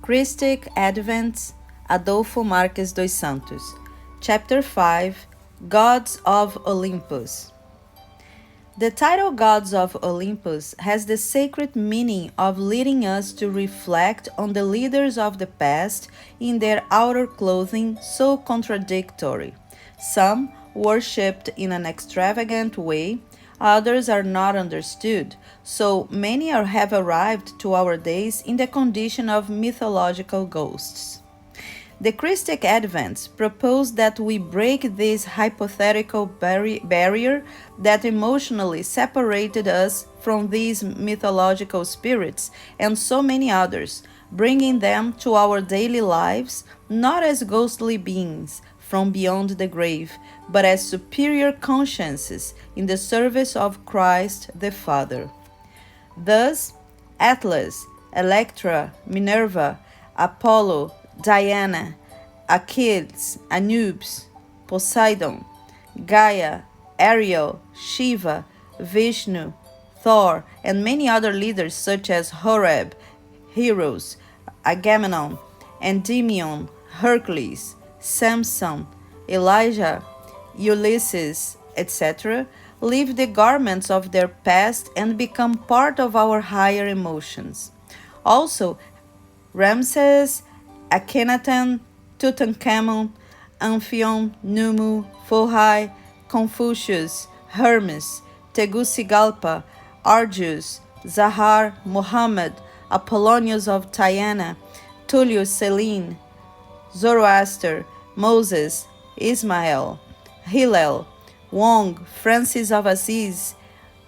Christic Advents, Adolfo Marques dos Santos. Chapter 5, Gods of Olympus. The title Gods of Olympus has the sacred meaning of leading us to reflect on the leaders of the past in their outer clothing so contradictory. Some worshipped in an extravagant way, others are not understood, so many have arrived to our days in the condition of mythological ghosts. The Christic Advents propose that we break this hypothetical barrier that emotionally separated us from these mythological spirits and so many others, bringing them to our daily lives not as ghostly beings from beyond the grave, but as superior consciences in the service of Christ the Father. Thus, Atlas, Electra, Minerva, Apollo, Diana, Achilles, Anubis, Poseidon, Gaia, Ariel, Shiva, Vishnu, Thor, and many other leaders such as Horeb, Heroes, Agamemnon, Endymion, Hercules, Samson, Elijah, Ulysses, etc., leave the garments of their past and become part of our higher emotions. Also, Ramses, Akhenaten, Tutankhamun, Amphion, Numu, Fohai, Confucius, Hermes, Tegucigalpa, Argius, Zahar, Muhammad, Apollonius of Tyana, Tullius Selene, Zoroaster, Moses, Ismael, Hillel, Wong, Francis of Assisi,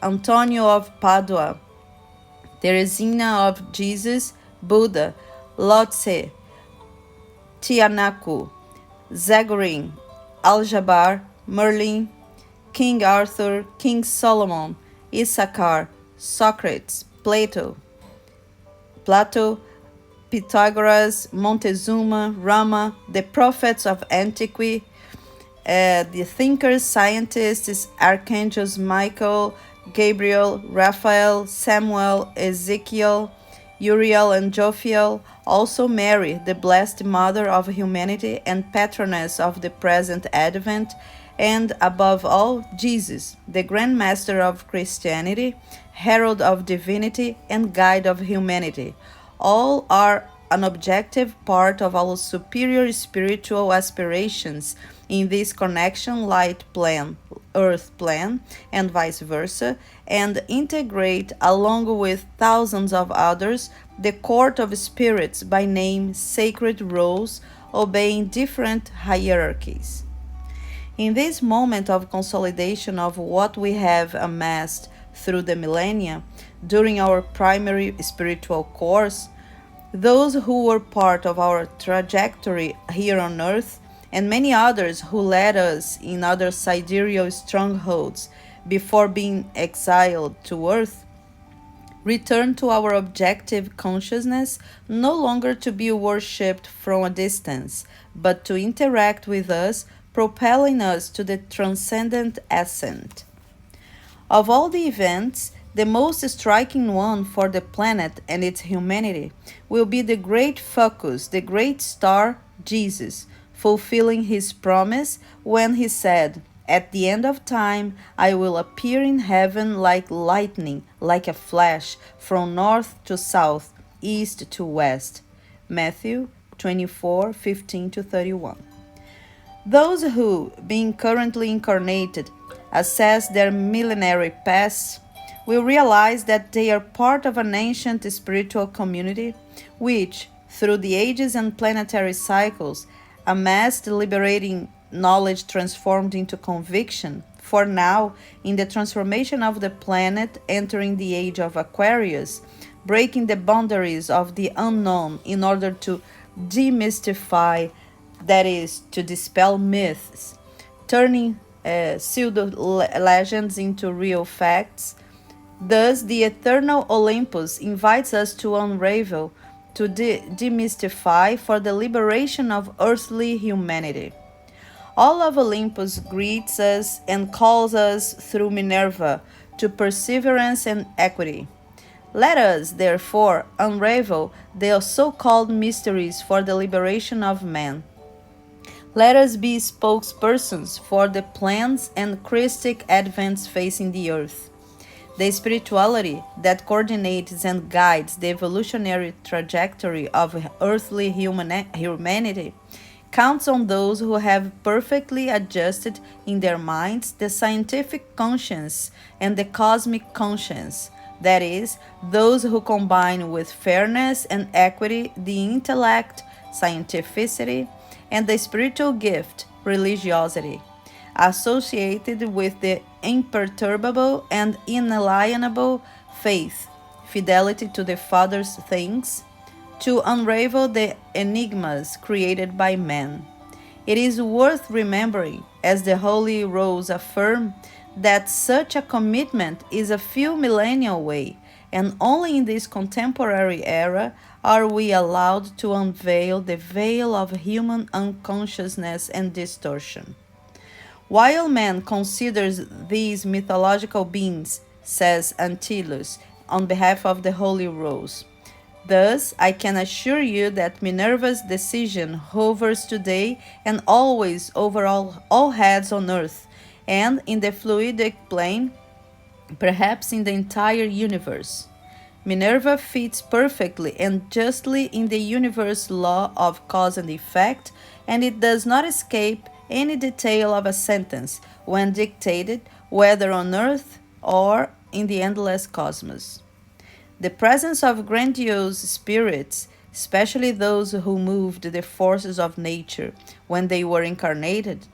Antonio of Padua, Teresina of Jesus, Buddha, Lotse, Tianaku, Zagorin, Aljabar, Merlin, King Arthur, King Solomon, Issachar, Socrates, Plato, Pythagoras, Montezuma, Rama, the prophets of antiquity, the thinkers, scientists, archangels Michael, Gabriel, Raphael, Samuel, Ezekiel, Uriel, and Jophiel, also Mary, the blessed mother of humanity and patroness of the present Advent, and above all, Jesus, the Grand Master of Christianity, herald of divinity, and guide of humanity. All are an objective part of our superior spiritual aspirations in this connection light plan, earth plan, and vice versa, and integrate along with thousands of others the court of spirits by name sacred roles obeying different hierarchies. In this moment of consolidation of what we have amassed through the millennia, during our primary spiritual course, those who were part of our trajectory here on earth, and many others who led us in other sidereal strongholds before being exiled to earth, return to our objective consciousness no longer to be worshipped from a distance, but to interact with us, propelling us to the transcendent ascent. Of all the events, the most striking one for the planet and its humanity will be the great focus, the great star, Jesus, fulfilling his promise when he said, "At the end of time, I will appear in heaven like lightning, like a flash, from north to south, east to west." Matthew 24:15-31. Those who, being currently incarnated, assess their millenary past, will realize that they are part of an ancient spiritual community which, through the ages and planetary cycles, amassed liberating knowledge transformed into conviction, for now, in the transformation of the planet entering the age of Aquarius, breaking the boundaries of the unknown in order to demystify, that is, to dispel myths, turning pseudo-legends into real facts. Thus, the eternal Olympus invites us to unravel, to demystify for the liberation of earthly humanity. All of Olympus greets us and calls us through Minerva to perseverance and equity. Let us, therefore, unravel the so-called mysteries for the liberation of man. Let us be spokespersons for the plans and Christic advents facing the earth. The spirituality that coordinates and guides the evolutionary trajectory of earthly humanity counts on those who have perfectly adjusted in their minds the scientific conscience and the cosmic conscience, that is, those who combine with fairness and equity the intellect, scientificity, and the spiritual gift, religiosity, associated with the imperturbable and inalienable faith, fidelity to the Father's things, to unravel the enigmas created by man. It is worth remembering, as the Holy Rose affirmed, that such a commitment is a few millennia away, and only in this contemporary era are we allowed to unveil the veil of human unconsciousness and distortion. While man considers these mythological beings, says Antyllus, on behalf of the Holy Rose, thus, I can assure you that Minerva's decision hovers today and always over all heads on earth, and in the fluidic plane, perhaps in the entire universe. Minerva fits perfectly and justly in the universe law of cause and effect, and it does not escape any detail of a sentence when dictated, whether on earth or in the endless cosmos. The presence of grandiose spirits, especially those who moved the forces of nature when they were incarnated,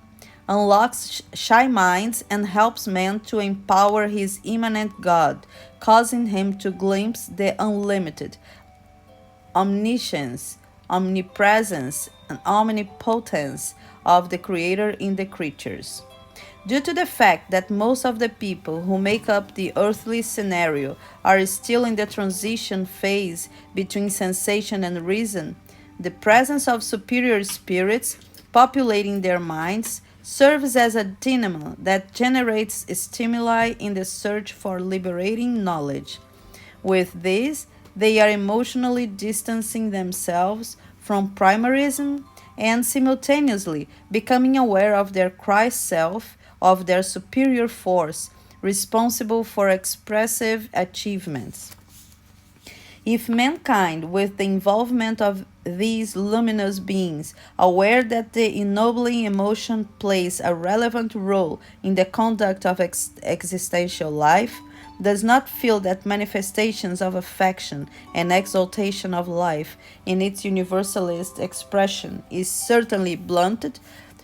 unlocks shy minds and helps man to empower his immanent God, causing him to glimpse the unlimited omniscience, omnipresence, and omnipotence of the Creator in the creatures. Due to the fact that most of the people who make up the earthly scenario are still in the transition phase between sensation and reason, the presence of superior spirits populating their minds serves as a dynamo that generates stimuli in the search for liberating knowledge. With this, they are emotionally distancing themselves from primarism and simultaneously becoming aware of their Christ self, of their superior force, responsible for expressive achievements. If mankind, with the involvement of these luminous beings, aware that the ennobling emotion plays a relevant role in the conduct of existential life, does not feel that manifestations of affection and exaltation of life in its universalist expression is certainly blunted,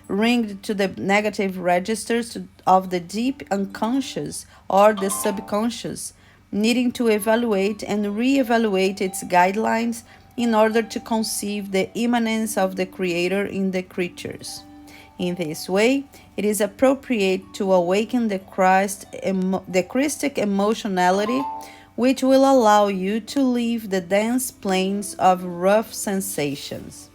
ringed to the negative registers of the deep unconscious or the subconscious, needing to evaluate and re-evaluate its guidelines in order to conceive the immanence of the Creator in the creatures. In this way, it is appropriate to awaken the Christic emotionality, which will allow you to leave the dense plains of rough sensations.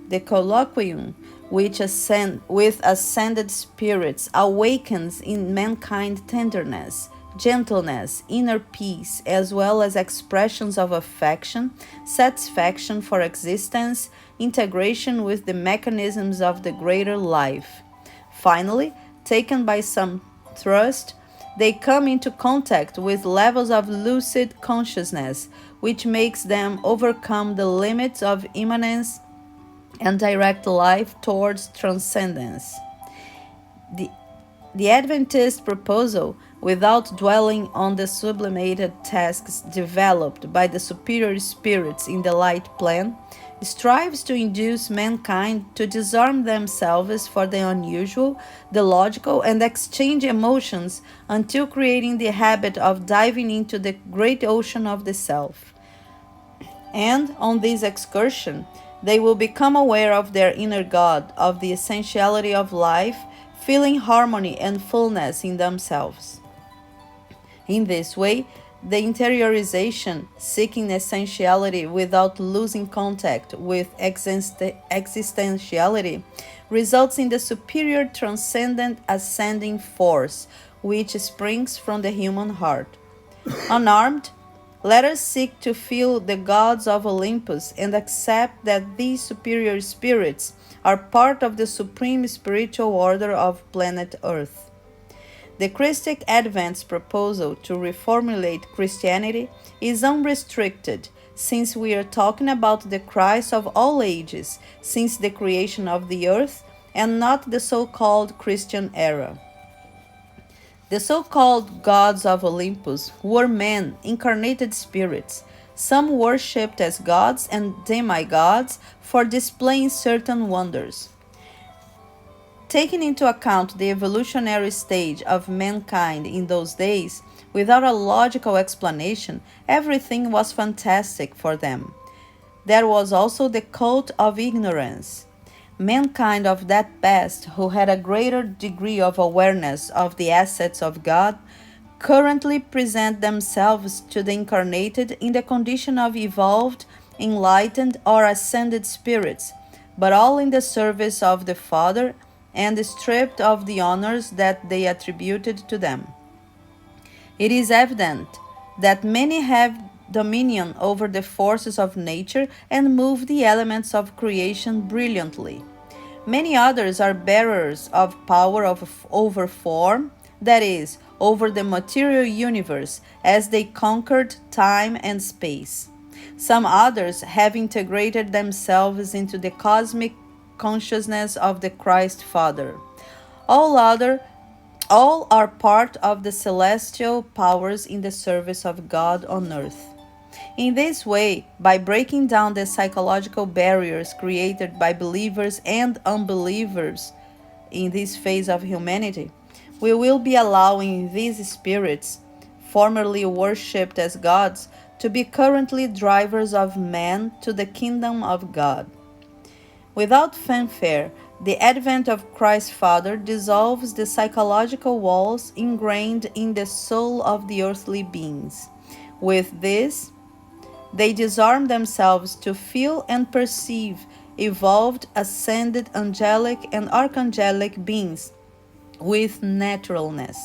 The colloquium with ascended spirits awakens in mankind tenderness, gentleness, inner peace, as well as expressions of affection, satisfaction for existence, integration with the mechanisms of the greater life. Finally, taken by some thrust, they come into contact with levels of lucid consciousness, which makes them overcome the limits of immanence and direct life towards transcendence. The Adventist proposal, without dwelling on the sublimated tasks developed by the superior spirits in the light plan, strives to induce mankind to disarm themselves for the unusual, the logical, and exchange emotions until creating the habit of diving into the great ocean of the self. And on this excursion, they will become aware of their inner God, of the essentiality of life, feeling harmony and fullness in themselves. In this way, the interiorization, seeking essentiality without losing contact with existentiality, results in the superior transcendent ascending force, which springs from the human heart. Unarmed, let us seek to feel the gods of Olympus and accept that these superior spirits are part of the supreme spiritual order of planet Earth. The Christic Advent's proposal to reformulate Christianity is unrestricted, since we are talking about the Christ of all ages, since the creation of the earth, and not the so-called Christian era. The so-called gods of Olympus were men, incarnated spirits, some worshipped as gods and demigods for displaying certain wonders. Taking into account the evolutionary stage of mankind in those days, without a logical explanation, everything was fantastic for them. There was also the cult of ignorance. Mankind of that past, who had a greater degree of awareness of the assets of God, currently present themselves to the incarnated in the condition of evolved, enlightened, or ascended spirits, but all in the service of the Father and stripped of the honors that they attributed to them. It is evident that many have dominion over the forces of nature and move the elements of creation brilliantly. Many others are bearers of power over form, that is, over the material universe, as they conquered time and space. Some others have integrated themselves into the cosmic consciousness of the Christ Father. All are part of the celestial powers in the service of God on earth. In this way, by breaking down the psychological barriers created by believers and unbelievers in this phase of humanity, we will be allowing these spirits, formerly worshipped as gods, to be currently drivers of man to the kingdom of God. Without fanfare, the advent of Christ Father dissolves the psychological walls ingrained in the soul of the earthly beings. With this, they disarm themselves to feel and perceive evolved, ascended angelic and archangelic beings with naturalness.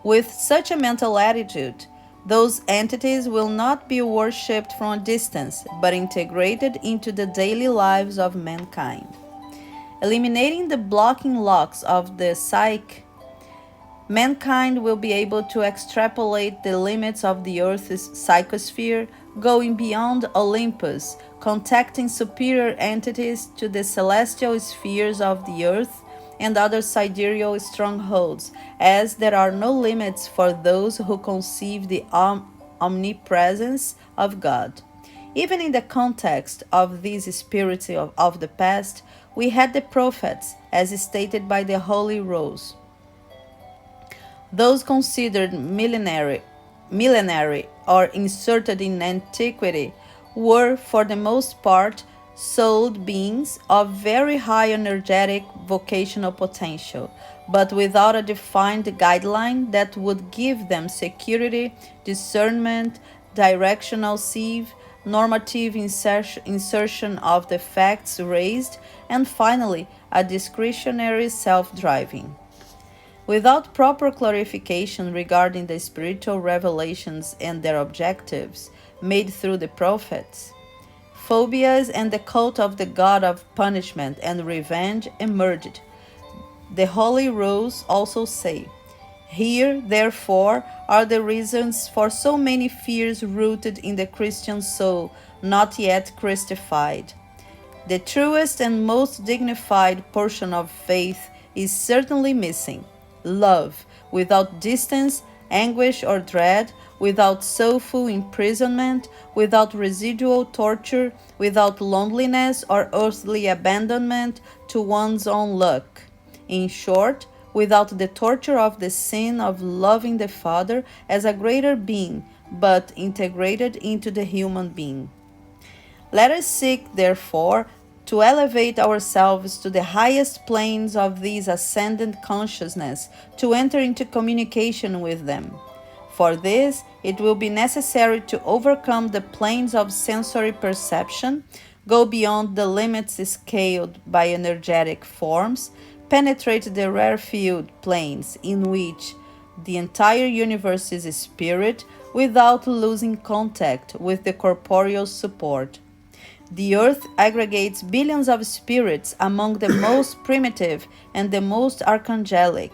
With such a mental attitude, those entities will not be worshipped from a distance, but integrated into the daily lives of mankind. Eliminating the blocking locks of the psyche, mankind will be able to extrapolate the limits of the Earth's psychosphere, going beyond Olympus, contacting superior entities to the celestial spheres of the Earth and other sidereal strongholds, as there are no limits for those who conceive the omnipresence of God. Even in the context of these spirits of the past, we had the prophets, as stated by the Holy Rose. Those considered millenary or inserted in antiquity were, for the most part, souled beings of very high energetic vocational potential, but without a defined guideline that would give them security, discernment, directional sieve, normative insertion of the facts raised, and finally, a discretionary self-driving. Without proper clarification regarding the spiritual revelations and their objectives made through the prophets, phobias and the cult of the god of punishment and revenge emerged. The Holy Rose also say, "Here, therefore, are the reasons for so many fears rooted in the Christian soul, not yet Christified. The truest and most dignified portion of faith is certainly missing. Love, without distance, anguish, or dread, without soulful imprisonment, without residual torture, without loneliness or earthly abandonment to one's own luck. In short, without the torture of the sin of loving the Father as a greater being, but integrated into the human being. Let us seek, therefore, to elevate ourselves to the highest planes of this ascendant consciousness, to enter into communication with them. For this, it will be necessary to overcome the planes of sensory perception, go beyond the limits scaled by energetic forms, penetrate the rarefied planes in which The entire universe is spirit without losing contact with the corporeal support. The earth aggregates billions of spirits among the most primitive and the most archangelic.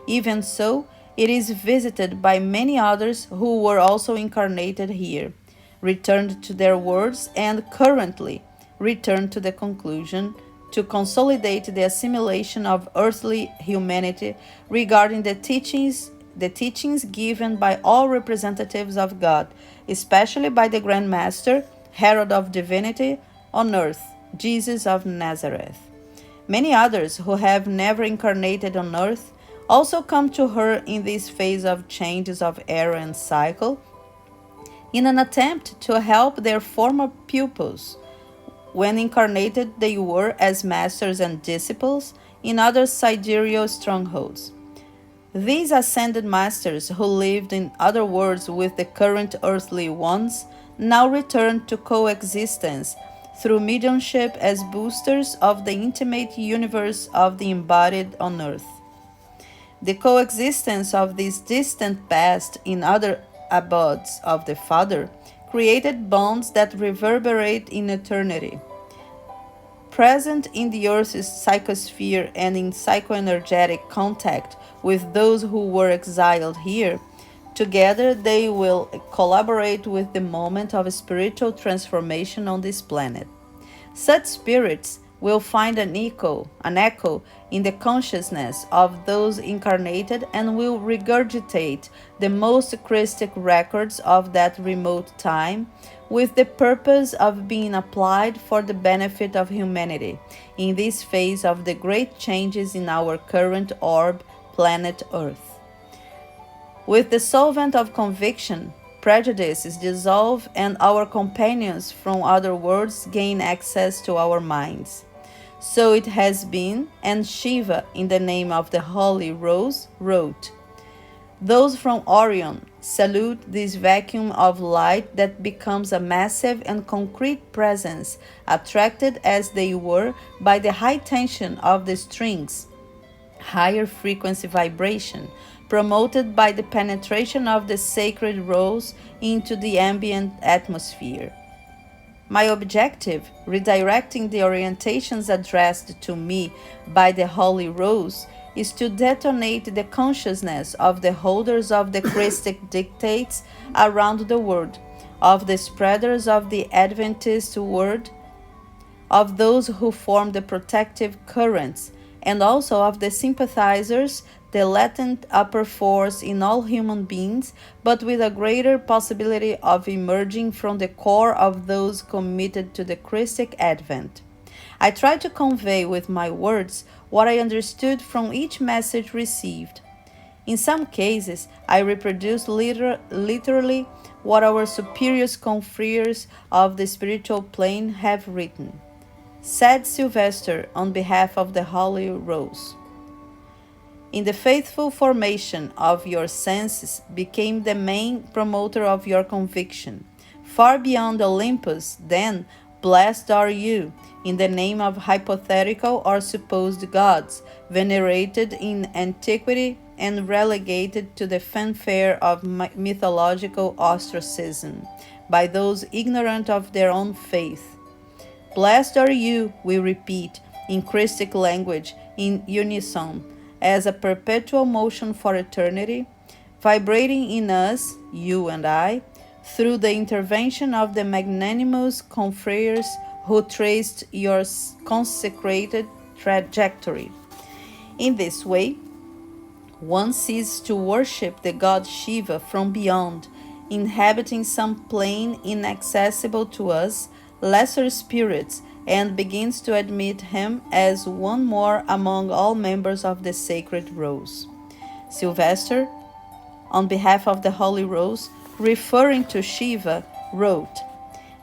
Even so, it is visited by many others who were also incarnated here, returned to their worlds, and currently return to the conclusion to consolidate the assimilation of earthly humanity regarding the teachings given by all representatives of God, especially by the Grand Master, Herald of Divinity on earth, Jesus of Nazareth. Many others who have never incarnated on earth also come to her in this phase of changes of era and cycle, in an attempt to help their former pupils. When incarnated, they were as masters and disciples in other sidereal strongholds. These ascended masters, who lived in other worlds with the current earthly ones, now return to coexistence through mediumship as boosters of the intimate universe of the embodied on earth. The coexistence of this distant past in other abodes of the Father created bonds that reverberate in eternity. Present in the Earth's psychosphere and in psychoenergetic contact with those who were exiled here, together they will collaborate with the moment of spiritual transformation on this planet. Such spirits will find an echo in the consciousness of those incarnated and will regurgitate the most Christic records of that remote time with the purpose of being applied for the benefit of humanity in this phase of the great changes in our current orb, planet Earth. With the solvent of conviction, prejudices dissolve and our companions from other worlds gain access to our minds. So it has been, and Shiva, in the name of the Holy Rose, wrote, "Those from Orion salute this vacuum of light that becomes a massive and concrete presence, attracted as they were by the high tension of the strings, higher frequency vibration, promoted by the penetration of the sacred rose into the ambient atmosphere. My objective, redirecting the orientations addressed to me by the Holy Rose, is to detonate the consciousness of the holders of the Christic dictates around the world, of the spreaders of the Adventist word, of those who form the protective currents, and also of the sympathizers, the latent upper force in all human beings, but with a greater possibility of emerging from the core of those committed to the Christic Advent. I try to convey with my words what I understood from each message received. In some cases, I reproduce literally what our superiors confreres of the spiritual plane have written," said Sylvester on behalf of the Holy Rose. "In the faithful formation of your senses became the main promoter of your conviction. Far beyond Olympus, then, blessed are you, in the name of hypothetical or supposed gods, venerated in antiquity and relegated to the fanfare of mythological ostracism by those ignorant of their own faith. Blessed are you, we repeat, in Christic language, in unison, as a perpetual motion for eternity, vibrating in us, you and I, through the intervention of the magnanimous confreres who traced your consecrated trajectory. In this way, one ceases to worship the god Shiva from beyond, inhabiting some plane inaccessible to us, lesser spirits, and begins to admit him as one more among all members of the sacred rose." Sylvester, on behalf of the Holy Rose, referring to Shiva, wrote,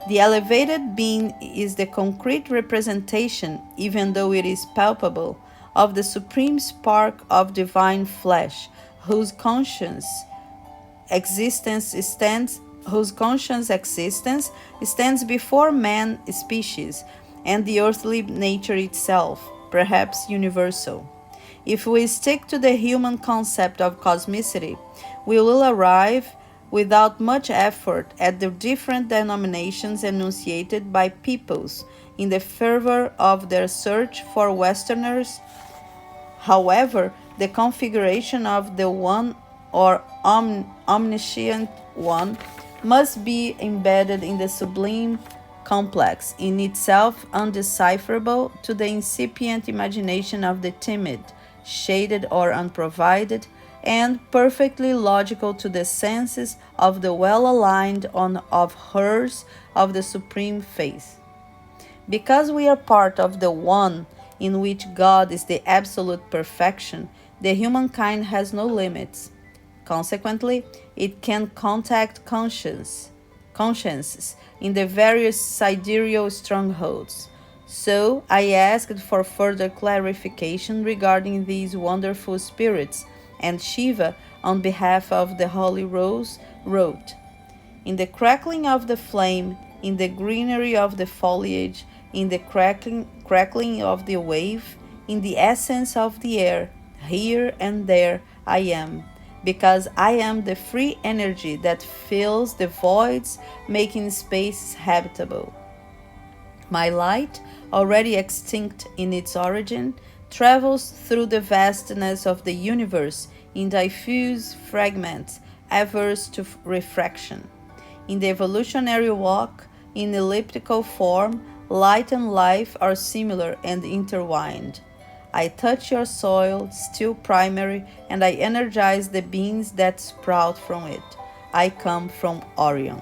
"The elevated being is the concrete representation, even though it is palpable, of the supreme spark of divine flesh, whose conscious existence stands before man species and the earthly nature itself, perhaps universal. If we stick to the human concept of cosmicity, we will arrive without much effort at the different denominations enunciated by peoples in the fervor of their search for Westerners. However, the configuration of the one or omniscient one must be embedded in the sublime complex, in itself undecipherable to the incipient imagination of the timid, shaded or unprovided, and perfectly logical to the senses of the well-aligned on of hers of the supreme faith. Because we are part of the one in which God is the absolute perfection, the humankind has no limits. Consequently, it can contact consciences in the various sidereal strongholds. So I asked for further clarification regarding these wonderful spirits, and Shiva, on behalf of the Holy Rose, wrote, "In the crackling of the flame, in the greenery of the foliage, in the crackling of the wave, in the essence of the air, here and there I am, because I am the free energy that fills the voids, making space habitable. My light, already extinct in its origin, travels through the vastness of the universe in diffuse fragments, averse to refraction. In the evolutionary walk, in elliptical form, light and life are similar and intertwined. I touch your soil, still primary, and I energize the beings that sprout from it. I come from Orion."